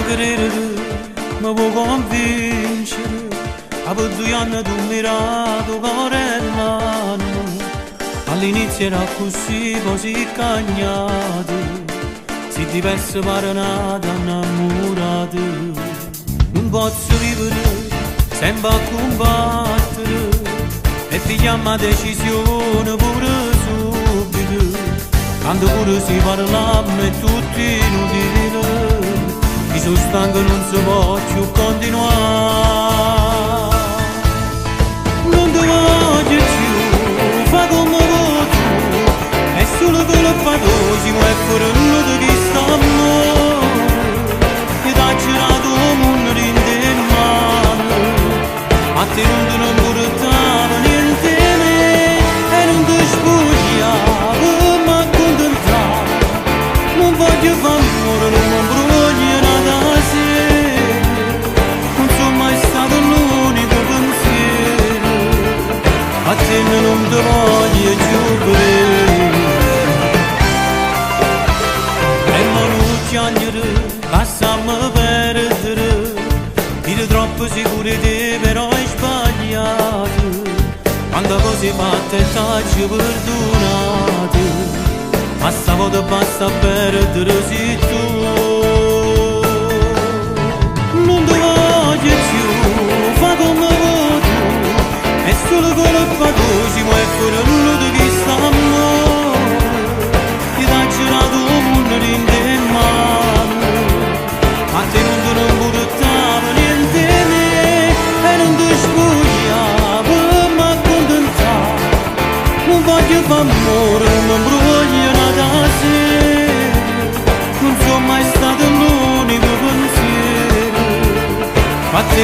credere, mi può convincere. A per 2 anni tu mi hai dato cuore e l'anima. All'inizio era così, così cagnato. Si diverse pare nata innamorata. Non posso vivere, sempre a combattere. E pigliamo la decisione pure subito. Quando pure si parla è tutto inutile. Mi sono stanco, non si può più continuare. Non ti voglio più, fa come vuoi tu. È solo che lo fatosimo è fuori di sta amore. Che t'ha girato un mondo in te mano. A te non portava niente me. E non ti spogliavo, ma accontentavo. Non voglio fare amore, non mi voglio da sera. Non sono mai stato l'unico pensiero. A te non ti voglio più bene. E ma non chiagnere, lasciami perdere. Dire troppo sicuro di te però hai sbagliato. Quando cose fatte t'hai perdonato. Ma stavolta basta perdere sei tu. Non ti voglio più, fa come vuoi tu. È solo colpa tua, si muove fuori di chi sta amore. Ti t'ha girato un mondo in te mano. Ma te non portava niente me. E non ti spogliavo, ma accontentavo. Non voglio fare amore, non voglio da sera. Non sono mai stato l'unico pensiero. Ma te